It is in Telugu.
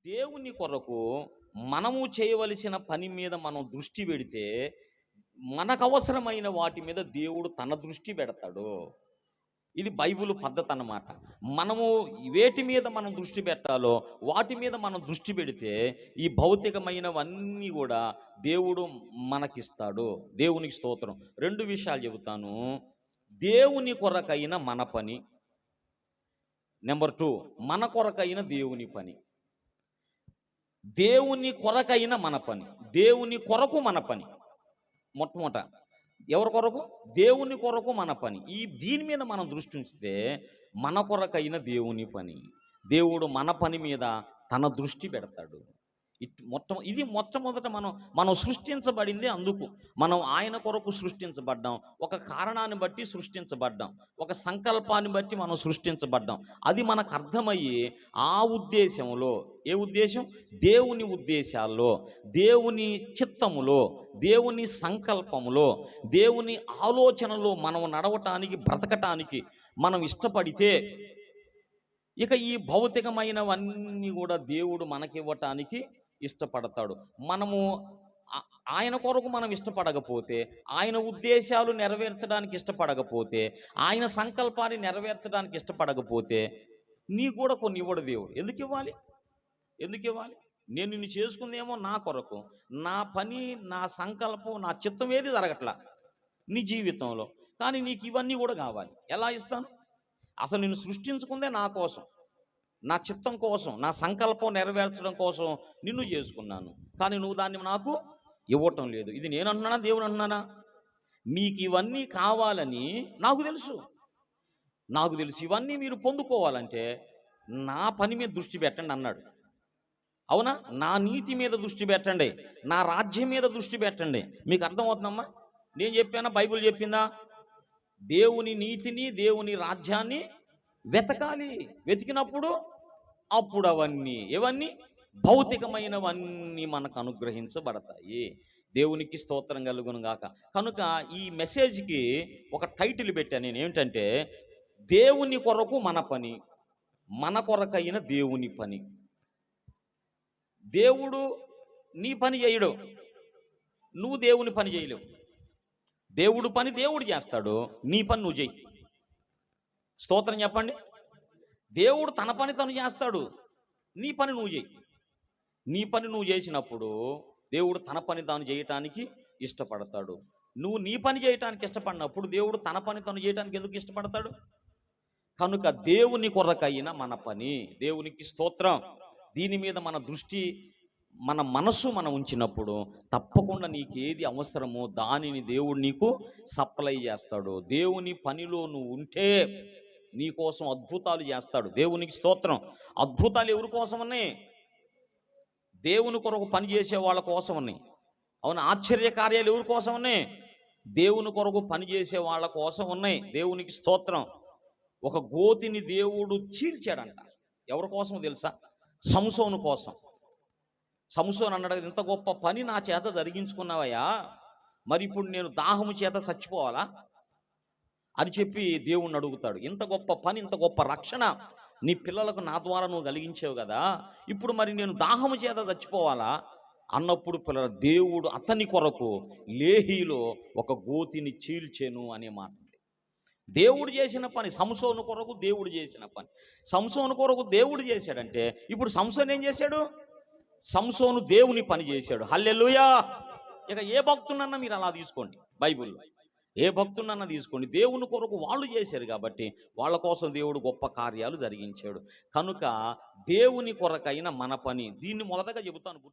దేవుని కొరకు మనము చేయవలసిన పని మీద మనం దృష్టి పెడితే, మనకవసరమైన వాటి మీద దేవుడు తన దృష్టి పెడతాడు. ఇది బైబిల్ పద్ధతనమాట. మనము వేటి మీద మనం దృష్టి పెట్టాలో, వాటి మీద మనం దృష్టి పెడితే, ఈ భౌతికమైనవన్నీ గూడా దేవుడు మనకిస్తాడు. దేవునికి స్తోత్రం. 2 విషయాలు చెబుతాను. దేవుని కొరకైన మన పని. నంబర్ 2 మన కొరకైన దేవుని పని. దేవుని కొరకైన మన పని. దేవుని కొరకు మన పని. మొట్టమొదట ఎవరి కొరకు? దేవుని కొరకు మన పని. దీని మీద మనం దృష్టి ఉంచితే మన కొరకైన దేవుని పని. దేవుడు మన పని మీద తన దృష్టి పెడతాడు. ఇది మొట్టమొదట మనం సృష్టించబడింది అందుకు. మనం ఆయన కొరకు సృష్టించబడ్డాం. ఒక కారణాన్ని బట్టి సృష్టించబడ్డాం. ఒక సంకల్పాన్ని బట్టి మనం సృష్టించబడ్డాం. అది మనకు అర్థమయ్యి ఆ ఉద్దేశంలో, ఏ ఉద్దేశం? దేవుని ఉద్దేశాల్లో, దేవుని చిత్తములో, దేవుని సంకల్పములో, దేవుని ఆలోచనలో మనం నడవటానికి, బ్రతకటానికి మనం ఇష్టపడితే, ఇక ఈ భౌతికమైనవన్నీ కూడా దేవుడు మనకివ్వటానికి ఇష్టపడతాడు. మనము ఆయన కొరకు మనం ఇష్టపడకపోతే, ఆయన ఉద్దేశాలు నెరవేర్చడానికి ఇష్టపడకపోతే, ఆయన సంకల్పాన్ని నెరవేర్చడానికి ఇష్టపడకపోతే, నీకు కూడా కొన్ని ఇవ్వడు దేవుడు. ఎందుకు ఇవ్వాలి? నేను నిన్ను చేసుకుందేమో నా కొరకు. నా పని, నా సంకల్పం, నా చిత్తం ఏది జరగట్లా నీ జీవితంలో. కానీ నీకు ఇవన్నీ కూడా కావాలి. ఎలా ఇస్తాను? అసలు నిన్ను సృష్టించుకుందే నా కోసం, నా చిత్తం కోసం, నా సంకల్పం నెరవేర్చడం కోసం నిన్ను చేసుకున్నాను. కానీ నువ్వు దాన్ని నాకు ఇవ్వటం లేదు. ఇది నేను అంటున్నానా, దేవుడు అంటున్నానా? మీకు ఇవన్నీ కావాలని నాకు తెలుసు. ఇవన్నీ మీరు పొందుకోవాలంటే నా పని మీద దృష్టి పెట్టండి అన్నాడు. అవునా? నా నీతి మీద దృష్టి పెట్టండి, నా రాజ్యం మీద దృష్టి పెట్టండి. మీకు అర్థమవుతుందమ్మా? నేను చెప్పానా, బైబిల్ చెప్పిందా? దేవుని నీతిని, దేవుని రాజ్యాన్ని వెతకాలి. వెతికినప్పుడు అప్పుడు ఇవన్నీ భౌతికమైనవన్నీ మనకు అనుగ్రహించబడతాయి. దేవునికి స్తోత్రం కలుగును గాక. కనుక ఈ మెసేజ్కి ఒక టైటిల్ పెట్టాను నేను. ఏమిటంటే, దేవుని కొరకు మన పని, మన కొరకైన దేవుని పని. దేవుడు నీ పని చేయడు, నువ్వు దేవుని పని చేయలేవు. దేవుడు పని దేవుడు చేస్తాడు, నీ పని నువ్వు చేయి. స్తోత్రం చెప్పండి. దేవుడు తన పని తను చేస్తాడు, నీ పని నువ్వు చేయి. నీ పని నువ్వు చేసినప్పుడు దేవుడు తన పని తాను చేయటానికి ఇష్టపడతాడు. నువ్వు నీ పని చేయటానికి ఇష్టపడినప్పుడు దేవుడు తన పని తను చేయటానికి ఎందుకు ఇష్టపడతాడు? కనుక దేవుని కొరకైన మన పని. దేవునికి స్తోత్రం. దీని మీద మన దృష్టి, మన మనస్సు మనం ఉంచినప్పుడు తప్పకుండా నీకు ఏది అవసరమో దానిని దేవుడు నీకు సప్లై చేస్తాడు. దేవుని పనిలో నువ్వు ఉంటే నీ కోసం అద్భుతాలు చేస్తాడు. దేవునికి స్తోత్రం. అద్భుతాలు ఎవరి కోసం ఉన్నాయి? దేవుని కొరకు పనిచేసే వాళ్ళ కోసం ఉన్నాయి. అవును. ఆశ్చర్య కార్యాలు ఎవరి కోసం ఉన్నాయి? దేవుని కొరకు పనిచేసే వాళ్ళ కోసం ఉన్నాయి. దేవునికి స్తోత్రం. ఒక గోతిని దేవుడు చీల్చాడంట. ఎవరి కోసం తెలుసా? సంసోను కోసం. సంసోను అన్నాడు, ఇంత గొప్ప పని నా చేత జరిగించుకున్నావయ్యా, మరి ఇప్పుడు నేను దాహము చేత చచ్చిపోవాలా అని చెప్పి దేవుణ్ణి అడుగుతాడు. ఇంత గొప్ప పని, ఇంత గొప్ప రక్షణ నీ పిల్లలకు నా ద్వారా నువ్వు కలిగించావు కదా, ఇప్పుడు మరి నేను దాహము చేత చచ్చిపోవాలా అన్నప్పుడు దేవుడు అతని కొరకు లేహీలో ఒక గోతిని చీల్చెను అనే మాట. దేవుడు చేసిన పని, సంసోను కొరకు దేవుడు చేసిన పని. సంసోను కొరకు దేవుడు చేశాడంటే, ఇప్పుడు సంసోను ఏం చేశాడు? సంసోను దేవుని పని చేశాడు. హల్లెలూయా. ఇక ఏ భక్తునన్నా మీరు అలా తీసుకోండి, బైబిల్లో ఏ భక్తునన్నా తీసుకోండి, దేవుని కొరకు వాళ్ళు చేశారు కాబట్టి వాళ్ళ కోసం దేవుడు గొప్ప కార్యాలు జరిగించాడు. కనుక దేవుని కొరకైన మన పని, దీన్ని మొదటగా చెబుతాను.